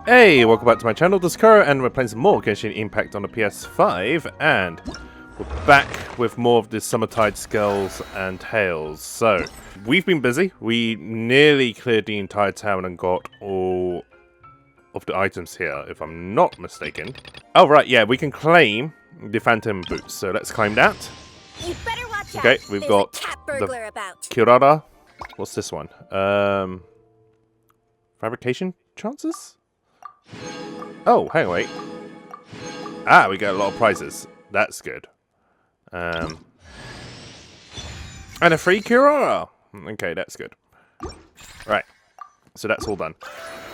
Hey, welcome back to my channel, this is Kuro, and we're playing some more Genshin Impact on the PS5, and we're back with more of the Summertide skulls and tales. So, we've been busy. We nearly cleared the entire town and got all of the items here, if I'm not mistaken. Oh, right, yeah, we can claim the Phantom Boots, so let's claim that. You better watch Okay, out. we've There's got a cat burglar about. Kirara. What's this one? Fabrication chances? Oh, hang on, wait. Ah, we got a lot of prizes. That's good. And a free Kirara. Okay, that's good. Right. So that's all done.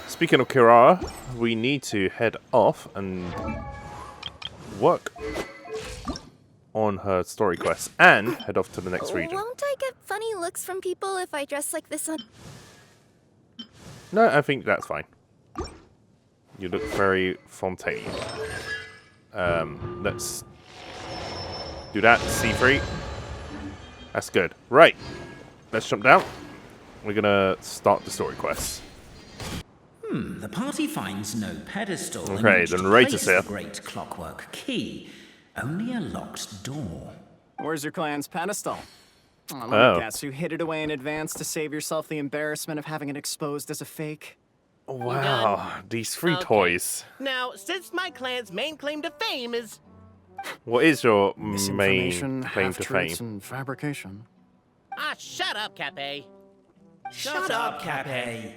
Speaking of Kirara, we need to head off and work on her story quests and head off to the next region. Won't I get funny looks from people if I dress like this on? No, I think that's fine. You look very Fontaine. Let's do that. C3. That's good. Right. Let's jump down. We're gonna start the story quest. The party finds no pedestal. Okay, the narrator's here. The great clockwork key. Only a locked door. Where's your clan's pedestal? Let me guess, you hid it away in advance to save yourself the embarrassment of having it exposed as a fake? Wow, these free toys. Now, since my clan's main claim to fame is... What is your main Misinformation, claim to half-truths, fame? and fabrication. Ah, shut up, Cappet. Shut up, Cappet.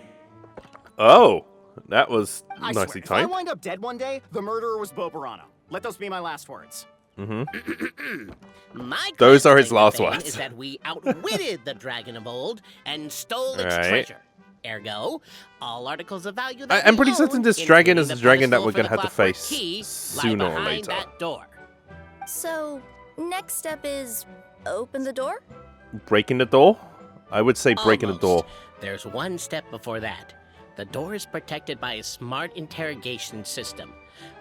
Oh, that was I nicely swear, if I timed. wind up dead one day, the murderer was Bobarano. Let those be my last words. My Those clan's are his claim to last fame words. Is that we outwitted the dragon of old and stole its Right. treasure. Ergo, all articles of value that I'm we pretty certain own, this dragon including is the the dragon that pedestal we're for gonna the have to clockwork face key, lie sooner or behind later. that door. So, next step is open the door? Breaking the door? I would say breaking the door. Almost. There's one step before that. The door is protected by a smart interrogation system.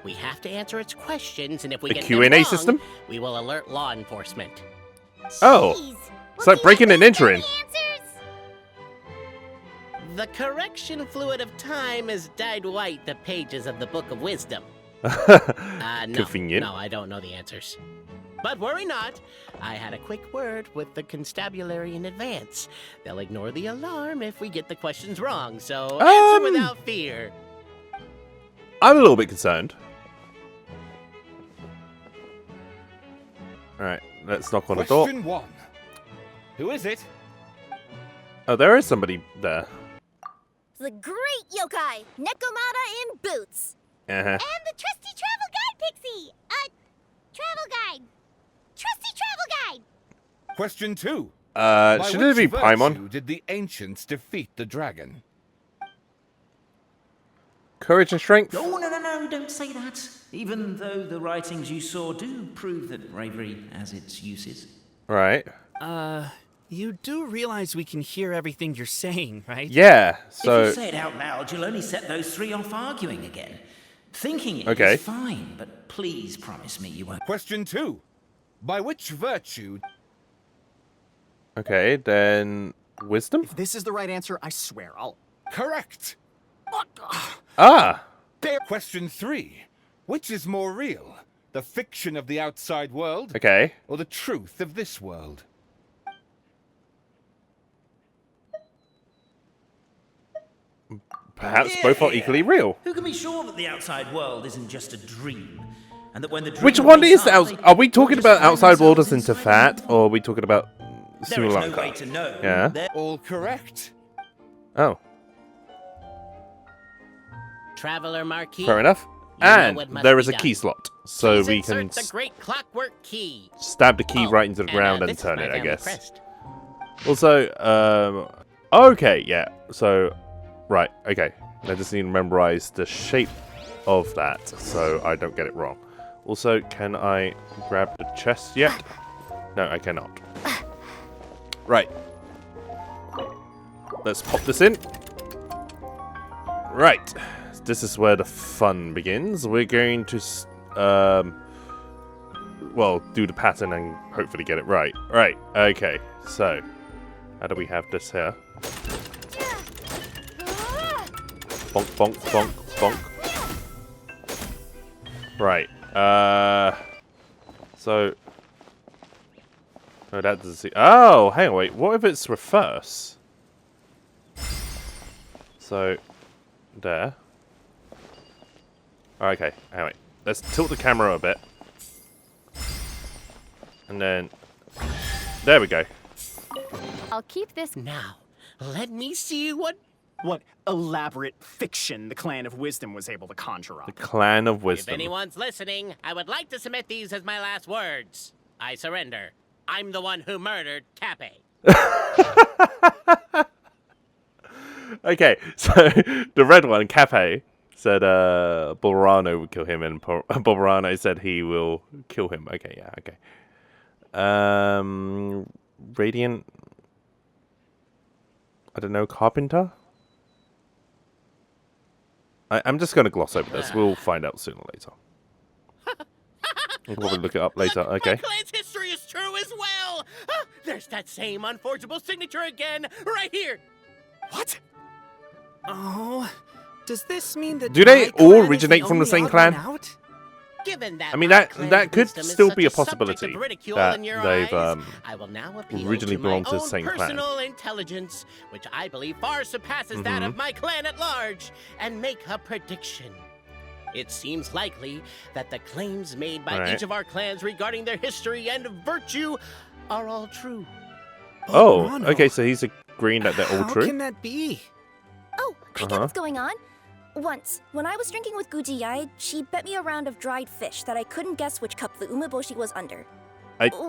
We have to answer its questions, and if we A get Q&A them wrong, system? we will alert law enforcement. Oh, Jeez. it's like breaking and entering. The correction fluid of time has dyed white the pages of the Book of Wisdom. No, Convenient. No, I don't know the answers. But worry not. I had a quick word with the constabulary in advance. They'll ignore the alarm if we get the questions wrong, so answer without fear. I'm a little bit concerned. Alright, let's knock on the door. Question 1. Who is it? Oh, there is somebody there. The great yokai, Nekomata in boots. Uh-huh. And the trusty travel guide, Pixie. Travel guide. Trusty travel guide. Question 2. Shouldn't it be which Paimon? virtue did the ancients defeat the dragon? Courage and strength? Oh, no, don't say that. Even though the writings you saw do prove that bravery has its uses. Right. You do realize we can hear everything you're saying, right? Yeah, If so... you say it out loud, you'll only set those three off arguing again. Thinking it Okay. is fine, but please promise me you won't. Question 2. By which virtue... Okay, then... Wisdom? If this is the right answer, I swear I'll... Correct. Ah! Question 3. Which is more real? The fiction of the outside world? Okay. Or the truth of this world? Perhaps both are equally real. Who can be sure that the outside world isn't just a dream? And that when the dream Which one wakes is the up, outside? they Are we talking just about find outside world as themselves into inside fat, or are we talking about There is no way Simulanka? to know. Yeah. All correct. Oh, Traveler Marquis. fair enough. You know And what must there be is a done. key slot, so Please we can insert the great clockwork key. stab the key Oh, right into the ground and this is turn my it, I family guess. crest. Also, okay, yeah. So, right, okay. I just need to memorize the shape of that so I don't get it wrong. Also, can I grab the chest yet? No, I cannot. Right. Let's pop this in. Right. This is where the fun begins. We're going to, well, do the pattern and hopefully get it right. Right, okay. So, how do we have this here? Bonk, bonk, bonk, Bonk. Right. So. Oh, that doesn't see. Oh, hang on, wait. What if it's reverse? So, there. Okay, anyway. Let's tilt the camera a bit. And then, there we go. I'll keep this. Now, let me see what elaborate fiction the Clan of Wisdom was able to conjure up. The Clan of If Wisdom. anyone's listening, I would like to submit these as my last words. I surrender. I'm the one who murdered Cappet. Okay, so the red one, Cappet, said Bobarano would kill him, and Bobarano said he will kill him. Okay, yeah, okay. Radiant. I don't know, Carpenter? I'm just going to gloss over this. We'll find out sooner or later. We'll probably look it up later. Look, Okay. my clan's history is true as well. Ah, there's that same unforgeable signature again, right here. What? Oh, does this mean that Do they my all clan is originate from the only same odd clan? one out? Given that I mean, my that clan's could wisdom is still such be a subject possibility of ridicule that in your they've eyes, I will now appeal originally to my belonged to the own same clan. personal intelligence, which I believe far surpasses that of my clan at large, and make a prediction. It seems likely that the claims made by each of our clans regarding their history and virtue are all true. Oh, Bobarano. okay, so he's agreeing that they're all How true? can that be? Oh, I get what's going on. Once, when I was drinking with Gujiyai, she bet me a round of dried fish that I couldn't guess which cup the umeboshi was under.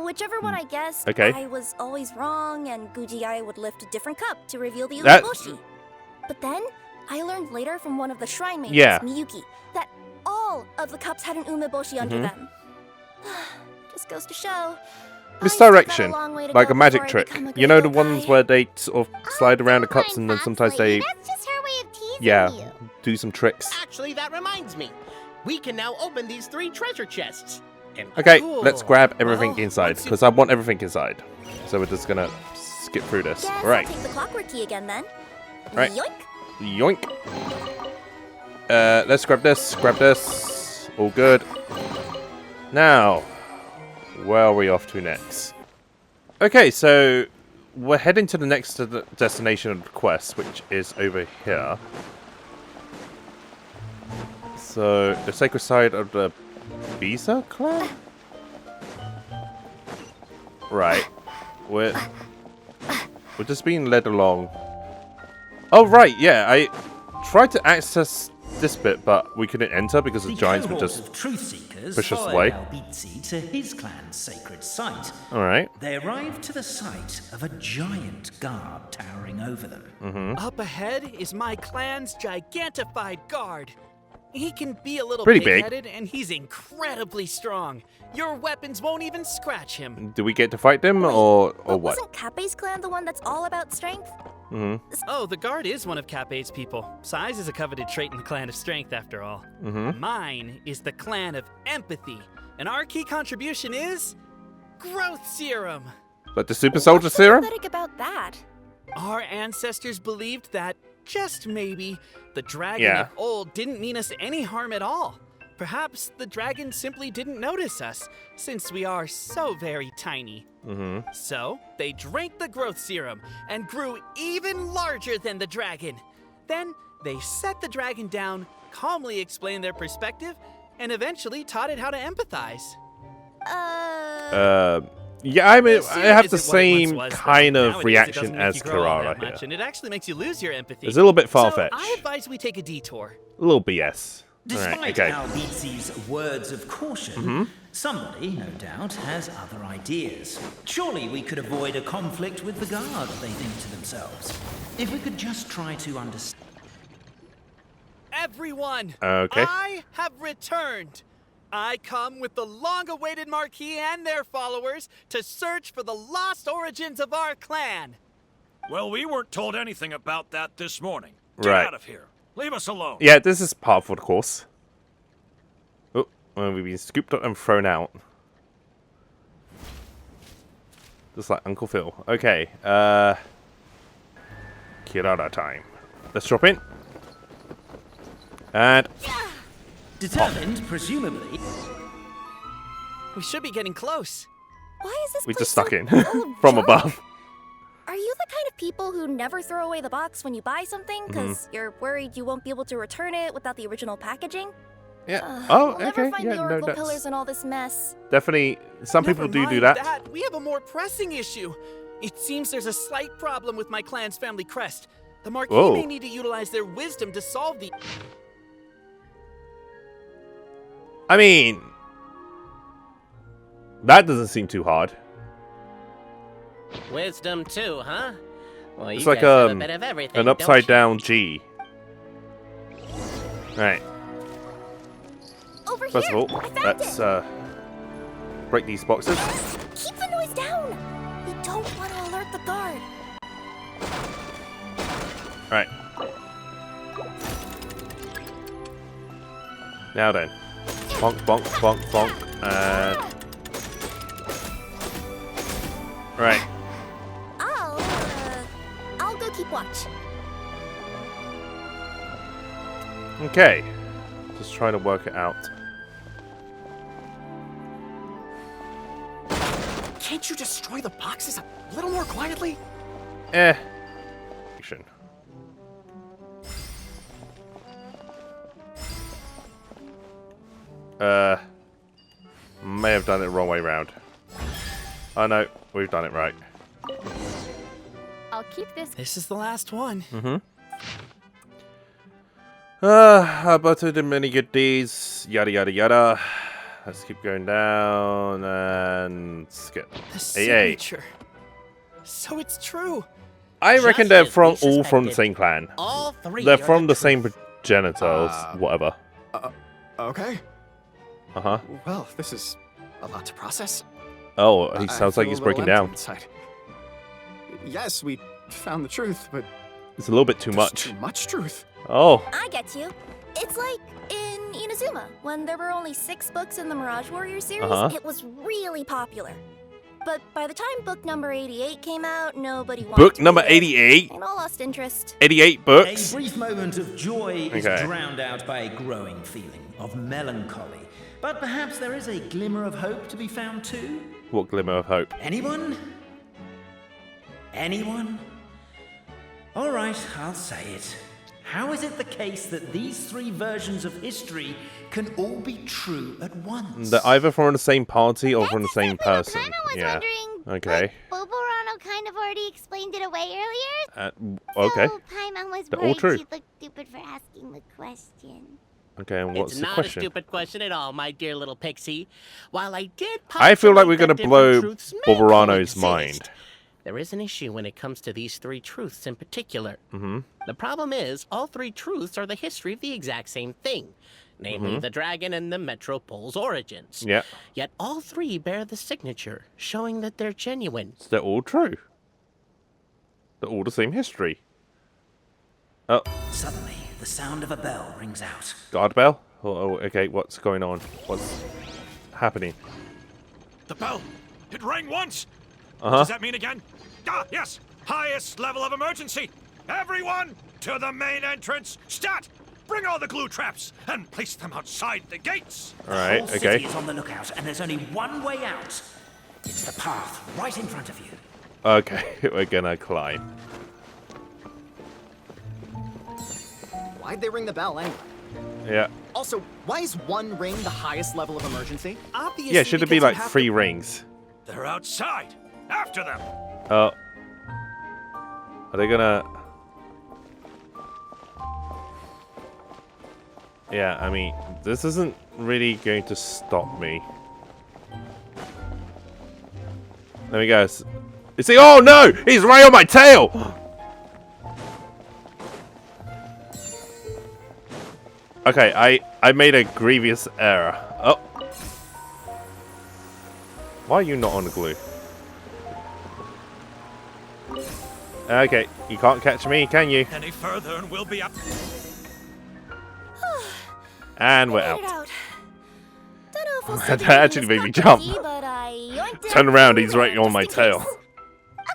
Whichever one I guessed, Okay. I was always wrong, and Gujiyai would lift a different cup to reveal the That- umeboshi. But then, I learned later from one of the shrine maidens, Yeah. Miyuki, that all of the cups had an umeboshi under them. Just goes to show. Misdirection, like a magic trick. You know the ones where they sort of slide around the cups and then sometimes they, That's just her way of teasing yeah, you. do some tricks. Actually, that reminds me. We can now open these 3 treasure chests. And Okay, Cool. let's grab everything Well, inside, once you- because I want everything inside. So we're just gonna skip through this. Guess Right, I'll take the clockwork key again then. Right. Yoink. yoink. Let's grab this, All good. Now, where are we off to next? Okay, so we're heading to the next destination of the quest, which is over here. So, the sacred side of the Bisa clan? Right. We're just being led along. Oh, right, yeah, I tried to access this bit, but we couldn't enter because the giants would cohort just of truth seekers push us followed away. Albizzi to his clan's sacred site. Alright. They arrived to the site of a giant guard towering over them. Up ahead is my clan's gigantified guard. He can be a little Pretty big. big-headed, and he's incredibly strong. Your weapons won't even scratch him. Do we get to fight them, or what? Wasn't Kappe's clan the one that's all about strength? Oh, the guard is one of Cappet's people. Size is a coveted trait in the clan of strength, after all. Mine is the clan of empathy, and our key contribution is growth serum. Like the super soldier serum? Pathetic about that. Our ancestors believed that, just maybe, the dragon Yeah. of old didn't mean us any harm at all. Perhaps the dragon simply didn't notice us, since we are so very tiny. So, they drank the growth serum and grew even larger than the dragon. Then, they set the dragon down, calmly explained their perspective, and eventually taught it how to empathize. Yeah, I mean, I Serum have the isn't what it once same was, though. kind of Nowadays, it reaction doesn't make as you grow all that Kirara much, here. and it actually makes you lose your empathy. It's a little bit So, far-fetched. I advise we take a detour. A little BS. Despite Alright, okay. Albizzi's words of caution, somebody, no doubt, has other ideas. Surely we could avoid a conflict with the guard, they think to themselves. If we could just try to understand. Everyone! Okay. I have returned! I come with the long-awaited Marquis and their followers to search for the lost origins of our clan. Well, we weren't told anything about that this morning. Get Right. out of here. Leave us alone. Yeah, this is part for the course. Oh, well, we've been scooped up and thrown out. Just like Uncle Phil. Okay, Kirara time. Let's drop in. And Determined, presumably. We should be getting close. Why is this we place just stuck so in full of from junk? above. Are you the kind of people who never throw away the box when you buy something Mm-hmm. because you're worried you won't be able to return it without the original packaging? Yeah. We'll Oh, never okay. find Yeah, the no, Oracle that's pillars in all this mess. definitely. Some Never people do mind that. We have a more pressing issue. It seems there's a slight problem with my clan's family crest. The Marquis Whoa. may need to utilize their wisdom to solve the... I mean, that doesn't seem too hard. Wisdom too, huh? Well, It's you like guys have a bit of everything, an don't upside you? down G. Right. Over First here! of all, I found let's it! break these boxes. Keep the noise down! We don't want to alert the guard. Right. Now then. Bonk, bonk, bonk, bonk, and... Right. I'll go keep watch. Okay. Just trying to work it out. Can't you destroy the boxes a little more quietly? Action. May have done it the wrong way round. Oh no, we've done it right. I'll keep this. This is the last one. I buttered in many good deeds, yada yada yada. Let's keep going down and skip. The AA. signature. So it's true. I Just reckon they're as from we all from the suspected. same clan. All three They're are from the same truth. progenitors, whatever. Okay. Uh-huh. Well, this is a lot to process. Oh, he I sounds like feel he's a little breaking empty down. inside. Yes, we found the truth, but It's a little bit too there's much. too much truth. Oh, I get you. It's like in Inazuma, when there were only 6 books in the Mirage Warrior series, it was really popular. But by the time book number 88 came out, nobody wanted book to number read it, 88? and all lost interest. 88 A books? brief moment of joy is Okay. drowned out by a growing feeling of melancholy. But perhaps there is a glimmer of hope to be found too? What glimmer of hope? Anyone? Anyone? All right, I'll say it. How is it the case that these 3 versions of history can all be true at once? They're either from the same party or That's from the same exactly what person. Paimon was Yeah. wondering, Okay. But Bobarano kind of already explained it away earlier. Okay. So Paimon was They're all worried true. she'd look stupid for asking the question. Okay, and what's It's the not question? a stupid question at all, my dear little pixie. While I did I feel like we're postulate gonna that blow different truths may Bobarano's coexist, mind. there is an issue when it comes to these 3 truths in particular. The problem is, all 3 truths are the history of the exact same thing, namely the dragon and the Metropole's origins. Yeah. Yet all 3 bear the signature, showing that they're genuine. They're all true. They're all the same history. Oh, Suddenly, the sound of a bell rings out. guard bell? Oh, okay, what's going on? What's happening? The bell! It rang once! Uh-huh. Does that mean again? Ah, yes! Highest level of emergency! Everyone, to the main entrance! Stat! Bring all the glue traps and place them outside the gates! Alright, The whole okay. city is on the lookout, and there's only one way out. It's the path right in front of you. Okay, we're gonna climb. Why'd they ring the bell anyway? Yeah. Also, why is 1 ring the highest level of emergency? Obviously, Yeah, should it be because you like have 3 to- rings? They're outside! After them! Oh. Are they gonna... Yeah, I mean, this isn't really going to stop me. There we go. You see? Oh no! He's right on my tail! Okay, I made a grievous error. Oh. Why are you not on the glue? Okay, you can't catch me, can you? Any further and we'll be up. And we're Made it out. out. Don't know if we'll That still be actually doing made this me jump. quickie, but I yoinked it Turn out around, too, he's right on just my in tail. case.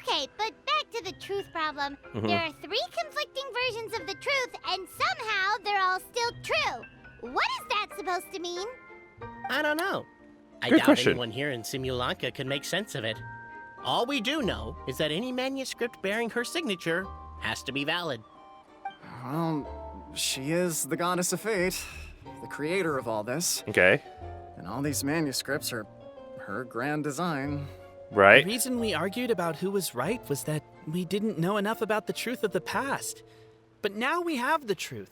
Okay, but back to the truth problem. There are 3 conflicting versions of the truth, and somehow they're all still true. What is that supposed to mean? I don't know. I Good doubt question. anyone here in Simulanka could make sense of it. All we do know is that any manuscript bearing her signature has to be valid. Well, she is the goddess of fate, the creator of all this. Okay. And all these manuscripts are her grand design. Right. The reason we argued about who was right was that we didn't know enough about the truth of the past. But now we have the truth.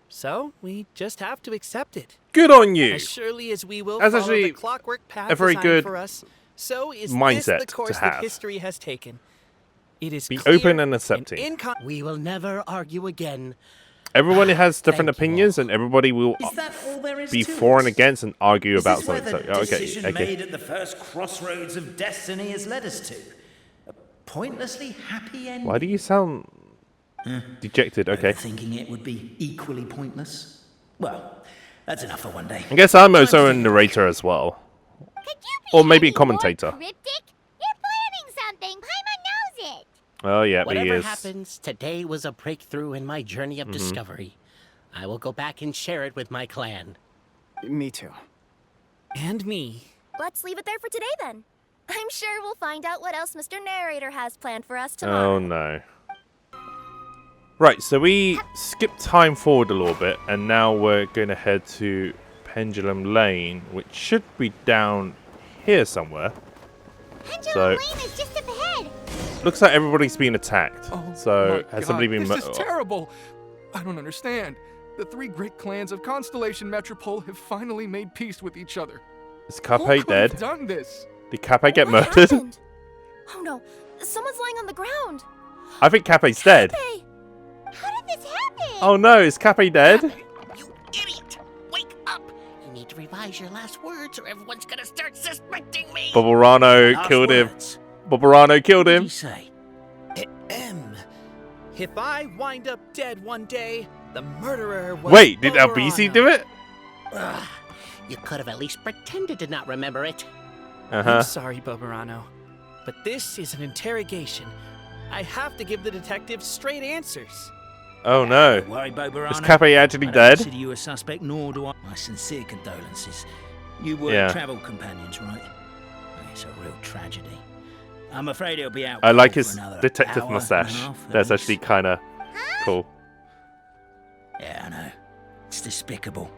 So we just have to accept it. Good on you. As surely as we will That's follow actually the clockwork path a very designed good for us, so is mindset this the course to that have. history has taken. It is Be clear open and accepting. We will never argue again. Everyone has different Thank you opinions, all. and everybody will Is that all there is be to for and it? against and argue Is about this where something. the So, decision okay. made at the first crossroads of destiny has led us to? A pointlessly happy ending? Why do you sound dejected? Okay. Thinking it would be equally pointless? Well, that's enough for one day. I guess I'm also a narrator as well. Could you be Or maybe a any more commentator. cryptic? You're planning something. Paimon knows it. Oh, yeah, he Whatever is. happens, today was a breakthrough in my journey of discovery. I will go back and share it with my clan. Me too. And me. Let's leave it there for today then. I'm sure we'll find out what else Mr. Narrator has planned for us Oh, tomorrow. no. Right, so we skipped time forward a little bit, and now we're going to head to Pendulum Lane, which should be down here somewhere. Pendulum So- Lane is just up ahead. Looks like everybody's been attacked. Oh, So, my has somebody God, been... This is terrible. I don't understand. The three great clans of Constellation Metropole have finally made peace with each other. Is Who Cappet could have dead? done this? Did Cappet get What murdered? happened? Oh no, someone's lying on the ground. I think Cappet's dead. Hey, How did this happen? Oh no, is Cappet dead? You idiot! Wake up! You need to revise your last words or everyone's gonna start suspecting me! Bobarano Last killed him. words. Bobarano killed What did him. you say? If I wind up dead one day, the murderer was Wait, did Albizzi Bobarano. do it? Ugh, you could have at least pretended to not remember it. Uh-huh. I'm sorry, Bobarano, but this is an interrogation. I have to give the detectives straight answers. Oh no. Don't worry, Bobarano. Is Cappet actually I don't dead? consider you a suspect, nor do I. My sincere condolences. You were Yeah. travel companions, right? It's a real tragedy. I'm afraid he'll be out. I like for his another detective hour and a mustache. half, at That's least. actually kind of cool. Yeah, I know. It's despicable.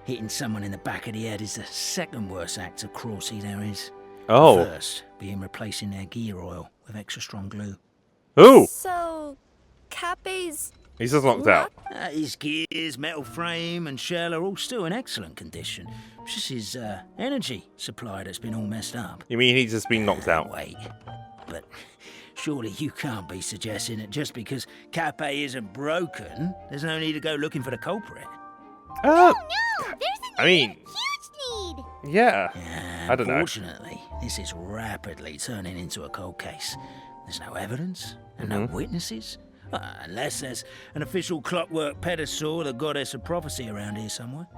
Hitting someone in the back of the head is the second worst act of cruelty there is. Oh. First, being replacing their gear oil with extra strong glue. Ooh. so Cappy's He's just knocked out. His gears, metal frame, and shell are all still in excellent condition. It's just his energy supply that's been all messed up. You mean he's just been knocked out? Wait, but surely you can't be suggesting that just because Cappet isn't broken, there's no need to go looking for the culprit. Uh, No, there's a I mean, huge need. yeah. Yeah, I don't know. Unfortunately, this is rapidly turning into a cold case. There's no evidence and no witnesses. Unless there's an official clockwork pedestal, the goddess of prophecy around here somewhere.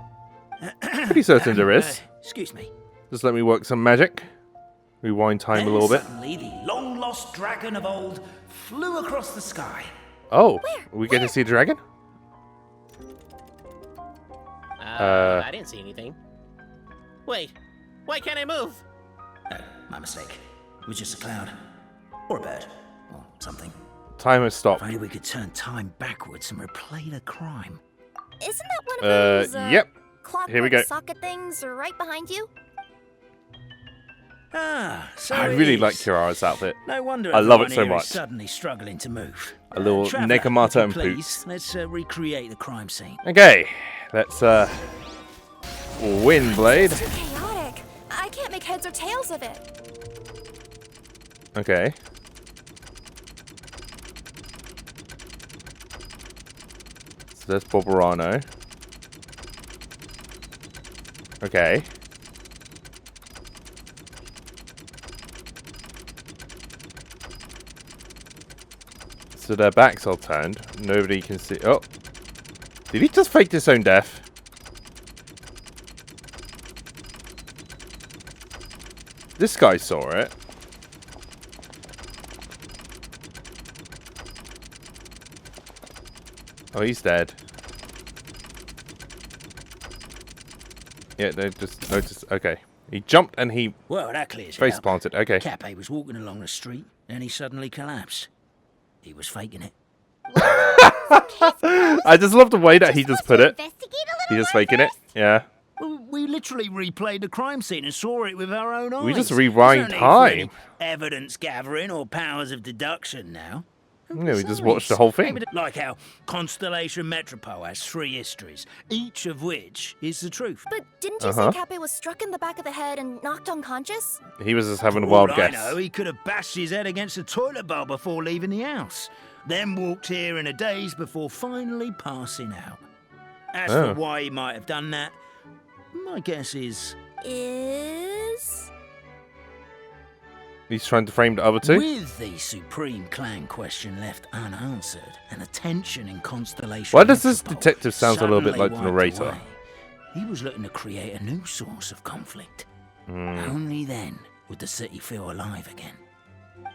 Pretty certain there is. Excuse me. Just let me work some magic. Rewind time a little bit. Suddenly, the long-lost dragon of old flew across the sky. Oh, we get to see a dragon? I didn't see anything. Wait, why can't I move? Oh, my mistake. It was just a cloud. Or a bird. Or something. Time has stopped. If only we could turn time backwards and replay the crime. Isn't that one of those Yep. clockwork Here we go. socket things right behind you? Ah, so I it really is. like Kirara's outfit. No wonder I love everyone it so here is much. suddenly struggling to move. A little Traveller, Nekomata if you and please, Boots. Let's recreate the crime scene. Okay, let's win, Blade. It's too chaotic. I can't make heads or tails of it. Okay. So there's Bobarano. Okay. So their backs are turned. Nobody can see. Oh. Did he just fake his own death? This guy saw it. Oh, he's dead. Yeah, they just noticed. Okay. He jumped and he Well, that clears face it up. planted. Okay. Cappet was walking along the street, and he suddenly collapsed. He was faking it. I just love the way that he just put it. He just faking it. Yeah. We literally replayed the crime scene and saw it with our own eyes. We just rewind There's no need for time. any evidence gathering or powers of deduction now. Yeah, we just watched the whole thing. Like how Constellation Metropole has 3 histories, each of which is the truth. But didn't you say Cappet was struck in the back of the head and knocked unconscious? He was just having a For wild all guess. I know, he could have bashed his head against a toilet bowl before leaving the house. Then walked here in a daze before finally passing out. As for why he might have done that, my guess is... He's trying to frame the other two? With the Supreme Clan question left unanswered and the tension in Constellation Why does this Metropole detective sound a little bit like the suddenly narrator? wiped away, he was looking to create a new source of conflict. Only then would the city feel alive again. Do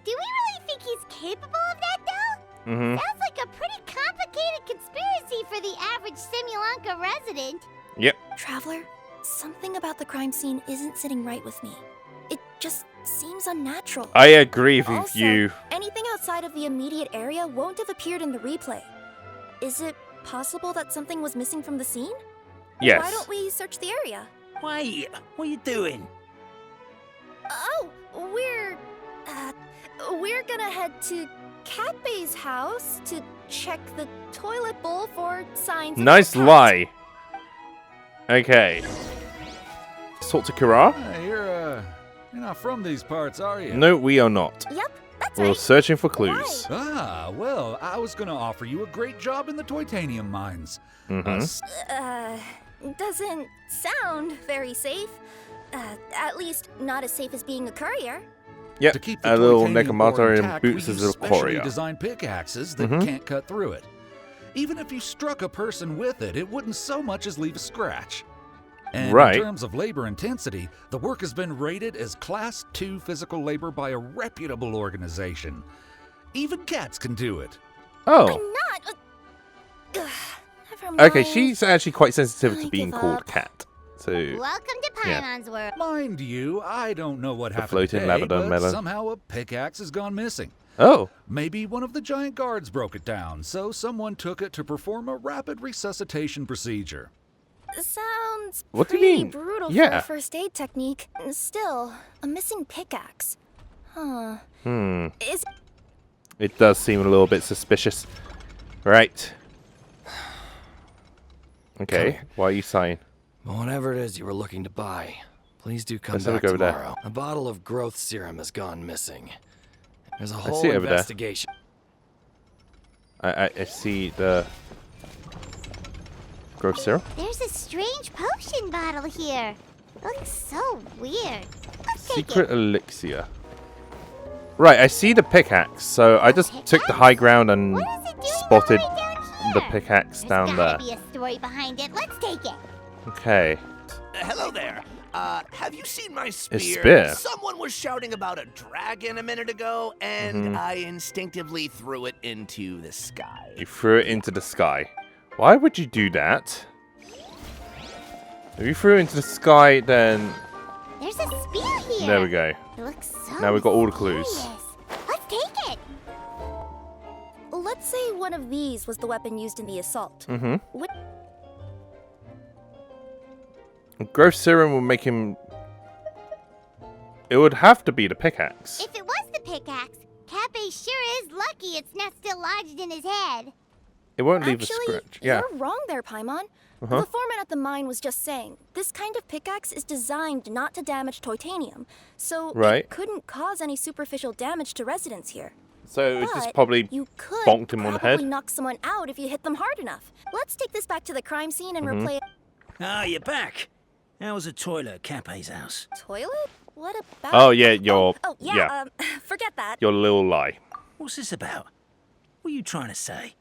we really think he's capable of that, though? Sounds like a pretty complicated conspiracy for the average Simulanka resident. Yep. Traveler, something about the crime scene isn't sitting right with me. It just seems unnatural. I agree with Also, you. anything outside of the immediate area won't have appeared in the replay. Is it possible that something was missing from the scene? Yes. Why don't we search the area? Wait, what are you doing? Oh, we're gonna head to Cappet's house to check the toilet bowl for signs of Nice a cat. lie. Okay. Let's talk to Kirara. You're not from these parts, are you? No, we are not. Yep, that's We're right. searching for clues. Ah, well, I was gonna offer you a great job in the Titanium mines. Doesn't sound very safe. At least not as safe as being a courier. Yep, To keep the a little Titanium ore Nekomata and intact, boots we as use a specially courier. designed pickaxes that can't cut through it. Even if you struck a person with it, it wouldn't so much as leave a scratch. And Right. in terms of labor intensity, the work has been rated as Class 2 physical labor by a reputable organization. Even cats can do it. Oh. I'm not. Never mind. Okay, she's actually quite sensitive to I being give called up. cat. So, Welcome to Yeah. Paimon's world. Mind you, I don't know what happened floating today, lavender but melon. somehow a pickaxe has gone missing. oh. Maybe one of the giant guards broke it down, so someone took it to perform a rapid resuscitation procedure. Sounds What do you pretty mean? brutal Yeah. for a first aid technique. Still, a missing pickaxe. Huh. Is It does seem a little bit suspicious. Right. Okay, why are you sighing? Whatever it is you were looking to buy, please do come Let's have a back go over there. tomorrow. A bottle of growth serum has gone missing. There's a see whole it over there. investigation. I see the growth serum. There's a strange potion bottle here. Looks so weird. Let's take Secret it. elixir. Right, I see the pickaxe, so I just took the high ground and What is it doing spotted all the way down the here? pickaxe There's down there. gotta be a story behind it. Let's take it. Okay. Hello there. Have you seen my spear? spear? Someone was shouting about a dragon a minute ago, and I instinctively threw it into the sky. You threw it into the sky. Why would you do that? If you threw it into the sky, then There's a spear here. there we go. It looks so Now we've got all the clues. mysterious. Let's take it. let's say one of these was the weapon used in the assault. What? Growth serum will make him. It would have to be the pickaxe. If it was the pickaxe, Cappet sure is lucky it's not still lodged in his head. It won't leave a Actually, scratch. Yeah. you're wrong there, Paimon. The foreman at the mine was just saying, this kind of pickaxe is designed not to damage titanium, so Right. it couldn't cause any superficial damage to residents here. So it But just probably you could bonked him on the head. probably knock someone out if you hit them hard enough. Let's take this back to the crime scene and replay it. Ah, you're back. How was the toilet at Cappet's house? Toilet? What about? Oh yeah, your Oh yeah. Forget that. your little lie. What's this about? What are you trying to say?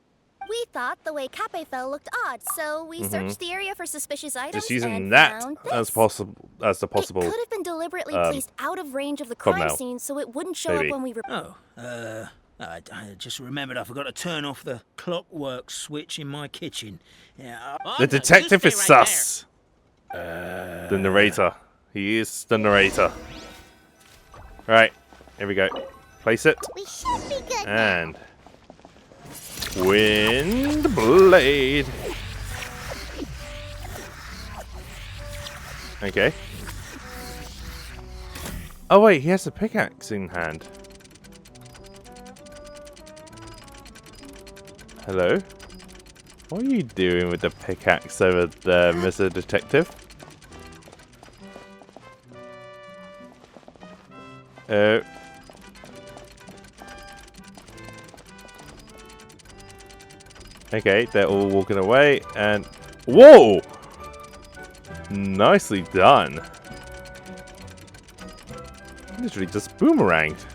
We thought the way Cappet fell looked odd, so we searched the area for suspicious items Just using and that found as this. possible as the possible. It could have been deliberately placed out of range of the crime thumbnail, scene so it wouldn't show maybe. up when we Oh, I just remembered I forgot to turn off the clockwork switch in my kitchen. Yeah. The detective is sus. The narrator. He is the narrator. Right, here we go. Place it. We should be good. And Wind Blade. Okay. Oh wait, he has a pickaxe in hand. Hello? What are you doing with the pickaxe over there, Mr. Detective? Oh. Okay, they're all walking away, and... Whoa! Nicely done. Literally just boomeranged.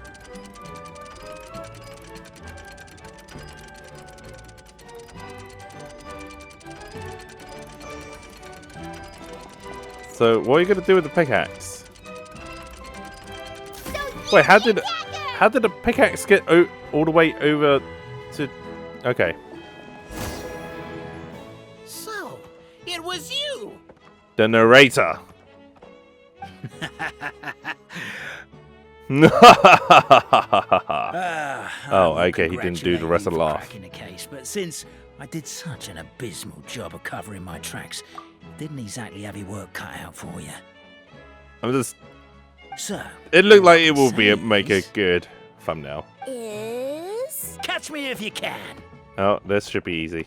So, what are you gonna do with the pickaxe? Wait, how did the pickaxe get all the way over to... Okay. So, it was you! The narrator. Oh, okay, he didn't do the rest of the laugh. In the case, but since I did such an abysmal job of covering my tracks, didn't exactly have your work cut out for you. I'm just... So, it looked like it will make a good thumbnail. Is... Catch me if you can. Oh, this should be easy.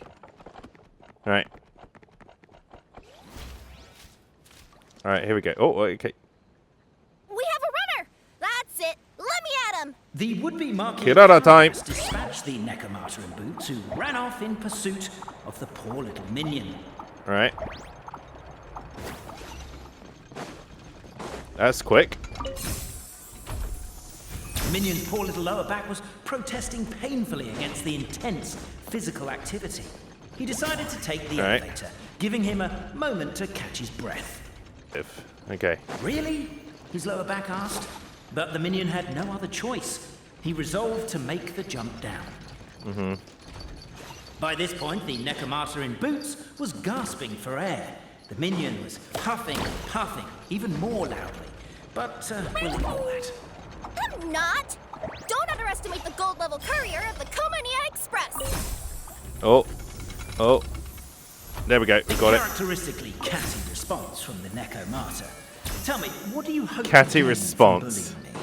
Alright. Alright, here we go. Oh, okay. We have a runner! That's it! Let me at him! The would-be Marquis Kirara time. dispatched the Nekomata in boots, who ran off in pursuit of the poor little minion. Alright. That's quick. The minion's poor little lower back was protesting painfully against the intense physical activity. He decided to take the elevator, giving him a moment to catch his breath. Okay. Really? His lower back asked. But the minion had no other choice. He resolved to make the jump down. By this point, the Nekomata in boots was gasping for air. The minion was puffing and puffing, even more loudly. But we'll ignore that. I'm not! Don't underestimate the gold-level courier of the Komania Express! Oh. Oh. There we go. We got it. Characteristically catty response from the Nekomata. Tell me, what do you hope Catty to gain response. from bullying me?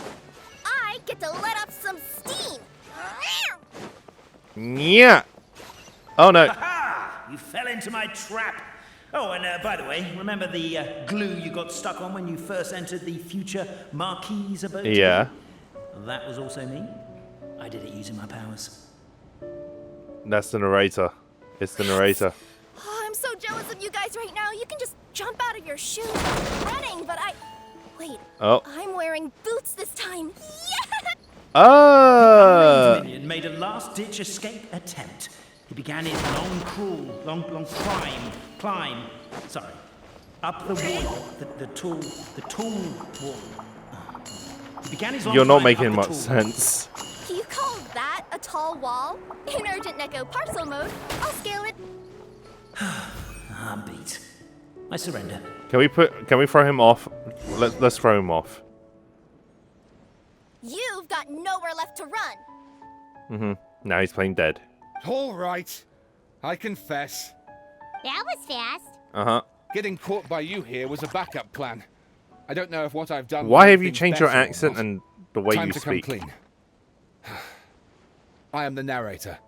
I get to let off some steam! Yeah. Oh no. Ha! You fell into my trap. Oh, and by the way, remember the glue you got stuck on when you first entered the future Marquis abode? Yeah. That was also me. I did it using my powers. That's the narrator. It's the narrator. Oh, I'm so jealous of you guys right now. You can just jump out of your shoes running, but Wait. Oh. I'm wearing boots this time. Yeah! Oh. The minion made a last-ditch escape attempt. He began his long climb. Sorry, up the wall, the tall wall. He began his long You're not climb making up the much tall sense. You call that a tall wall? In urgent Neko parcel mode, I'll scale it. I'm beat. I surrender. Can we throw him off? Let's throw him off. You've got nowhere left to run. Now he's playing dead. All right. I confess. That was fast. Getting caught by you here was a backup plan. I don't know if what I've done... Why have you changed your accent and the way Time you to speak? Come clean. I am the narrator.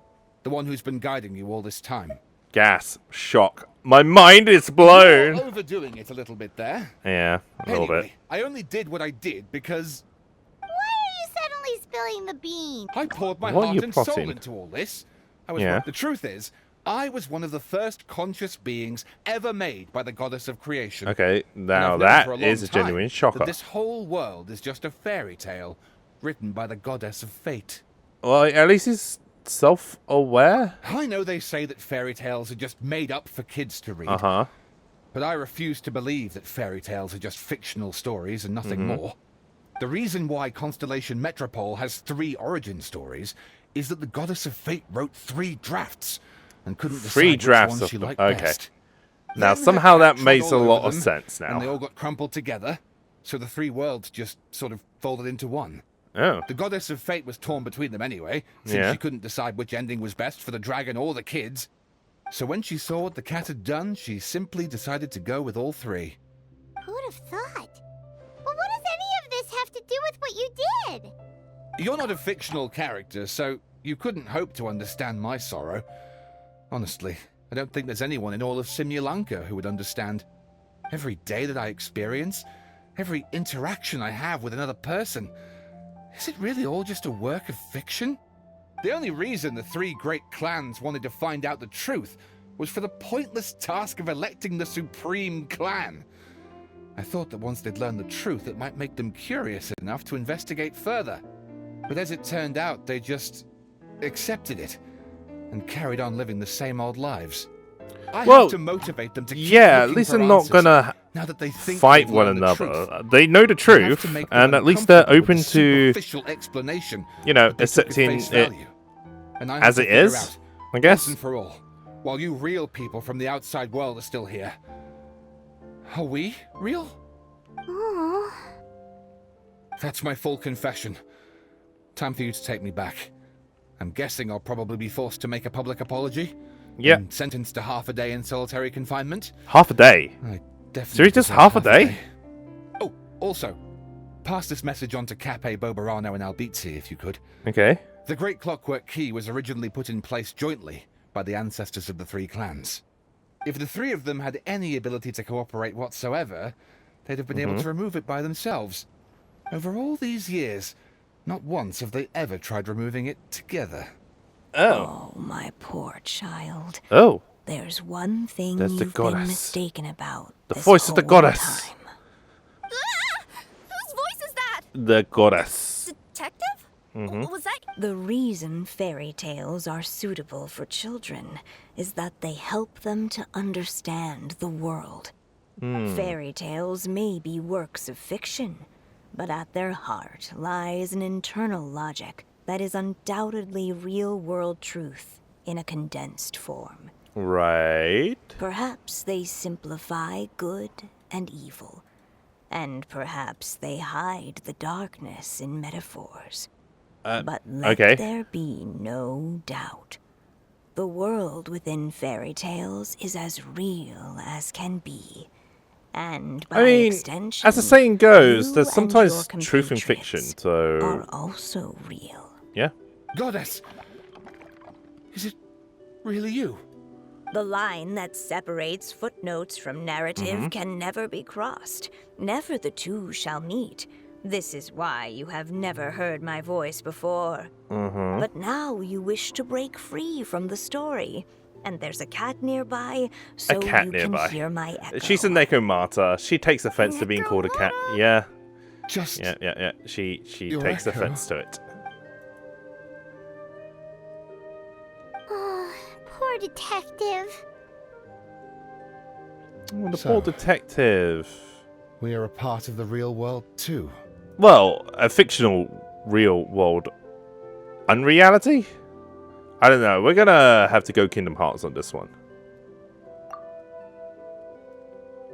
The one who's been guiding you all this time. Gas. Shock. My mind is blown. You're overdoing it a little bit there. Yeah, a little bit. I only did what I did because... Why are you suddenly spilling the beans? I poured my What are heart you and soul plotting? into all this. The truth is, I was one of the first conscious beings ever made by the goddess of creation. Okay, now And I've known that for a is a long time genuine shocker. that this whole world is just a fairy tale written by the goddess of fate. Well, at least he's self-aware. I know they say that fairy tales are just made up for kids to read. But I refuse to believe that fairy tales are just fictional stories and nothing more. The reason why Constellation Metropole has 3 origin stories is that the Goddess of Fate wrote 3 drafts and couldn't decide 3 drafts which one of she them. liked Okay. best. Now, Then somehow her that cat makes a trod all lot over of them, sense now. And they all got crumpled together, so the 3 worlds just sort of folded into one. Oh. The Goddess of Fate was torn between them anyway, since she couldn't decide which ending was best for the dragon or the kids. So when she saw what the cat had done, she simply decided to go with all 3. Who would have thought? But what does any of this have to do with what you did? You're not a fictional character, so you couldn't hope to understand my sorrow. Honestly, I don't think there's anyone in all of Simulanka who would understand. Every day that I experience, every interaction I have with another person, is it really all just a work of fiction? The only reason the 3 great clans wanted to find out the truth was for the pointless task of electing the supreme clan. I thought that once they'd learned the truth, it might make them curious enough to investigate further. But as it turned out, they just accepted it and carried on living the same old lives. I have to motivate them to keep at looking least for they're not answers, gonna now that they think fight they've one learned the another. truth. They know the I have truth, to make and them at least they're uncomfortable open with the to, superficial explanation you know, that they took at accepting face it value. And I as have it to figure is, out, I guess. once and for all, while you real people from the outside world are still here, are we real? Aww. That's my full confession. Time for you to take me back. I'm guessing I'll probably be forced to make a public apology. Yep. And sentenced to half a day in solitary confinement. Half a day? I definitely Seriously, just deserve half a day? Oh, also, pass this message on to Cappet, Bobarano and Albizzi, if you could. Okay. The Great Clockwork Key was originally put in place jointly by the ancestors of the 3 clans. If the 3 of them had any ability to cooperate whatsoever, they'd have been able to remove it by themselves. Over all these years, not once have they ever tried removing it together. Oh, my poor child. Oh. There's one thing That's the you've been goddess. mistaken about. The this voice of the whole goddess. time. Whose voice is that? The goddess. Detective? Was that... The reason fairy tales are suitable for children is that they help them to understand the world. Fairy tales may be works of fiction, but at their heart lies an internal logic that is undoubtedly real-world truth in a condensed form. Right. Perhaps they simplify good and evil, and perhaps they hide the darkness in metaphors. But let there be no doubt. The world within fairy tales is as real as can be. And by extension, as the saying goes, you there's and sometimes your truth in fiction, so... are also real. Yeah. Goddess! Is it really you? The line that separates footnotes from narrative can never be crossed. Never the two shall meet. This is why you have never heard my voice before. But now you wish to break free from the story. And there's a cat nearby, so you can hear my echo. She's a Nekomata. She takes offense to being called a cat. Yeah. Just... Yeah. She takes offense to it. Oh, poor detective. Oh, the poor detective. We are a part of the real world too. Well, a fictional real world unreality? I don't know. We're gonna have to go Kingdom Hearts on this one.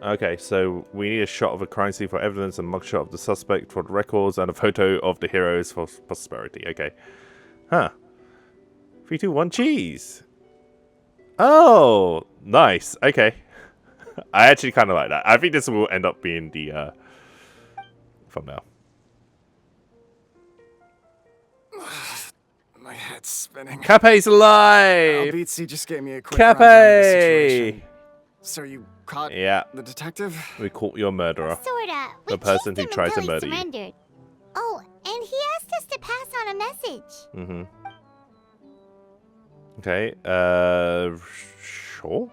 Okay, so we need a shot of a crime scene for evidence, a mugshot of the suspect for the records, and a photo of the heroes for prosperity. Okay. Huh. 3, 2, 1, cheese! Oh! Nice. Okay. I actually kind of like that. I think this will end up being the thumbnail. My head's spinning. Cappet's alive! Albizzi just gave me a quick rundown of the situation. Cappet! So you caught the detective? We caught your murderer. Sorta. The person who tried to murder you. Oh, and he asked us to pass on a message. Okay, sure.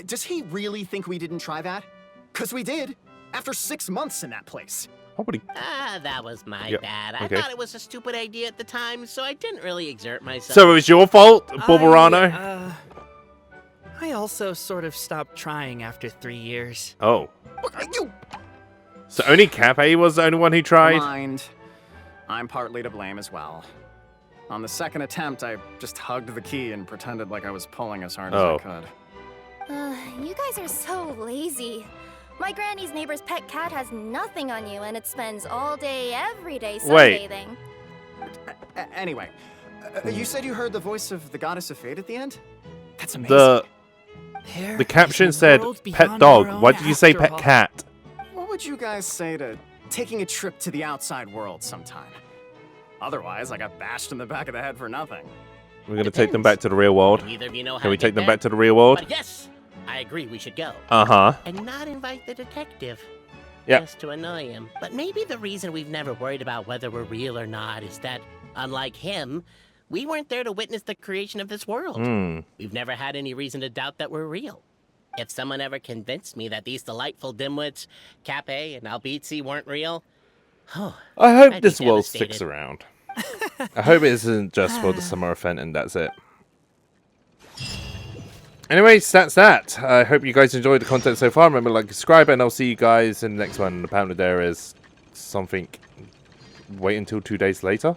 Does he really think we didn't try that? 'Cause we did. After 6 months in that place. Probably. That was my bad. I okay. thought it was a stupid idea at the time, so I didn't really exert myself. So it was your fault, Bobarano? I also sort of stopped trying after 3 years. Oh. So only Cappet was the only one who tried? Mind. I'm partly to blame as well. On the second attempt, I just hugged the key and pretended like I was pulling as hard as I could. You guys are so lazy. My granny's neighbor's pet cat has nothing on you, and it spends all day, every day sunbathing. Anyway, you said you heard the voice of the goddess of fate at the end? That's amazing. The caption said pet dog. Why did you say pet cat? What would you guys say to taking a trip to the outside world sometime? Otherwise, I got bashed in the back of the head for nothing. We're gonna take them back to the real world. Neither of you know how Can we to take them get back to the real world? But yes, I agree we should go. And not invite the detective. Yeah. Just to annoy him. But maybe the reason we've never worried about whether we're real or not is that, unlike him, we weren't there to witness the creation of this world. We've never had any reason to doubt that we're real. If someone ever convinced me that these delightful dimwits, Cappet and Albizzi, weren't real, I hope this world sticks around. I hope it isn't just for the summer event and that's it. Anyways, that's that. I hope you guys enjoyed the content so far. Remember to like, subscribe, and I'll see you guys in the next one. Apparently there is something. Wait until 2 days later.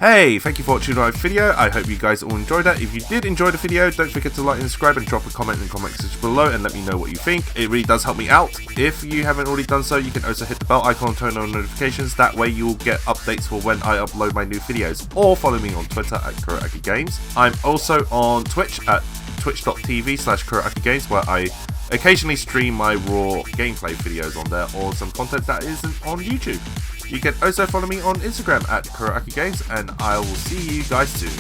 Hey, thank you for watching my video. I hope you guys all enjoyed that. If you did enjoy the video, don't forget to like and subscribe and drop a comment in the comment section below and let me know what you think. It really does help me out. If you haven't already done so, you can also hit the bell icon and turn on notifications. That way you will get updates for when I upload my new videos. Or follow me on Twitter at KuroAkiGames. I'm also on Twitch at twitch.tv/KuroAkiGames, where I occasionally stream my raw gameplay videos on there or some content that isn't on YouTube. You can also follow me on Instagram at KuroAkiGames, and I will see you guys soon.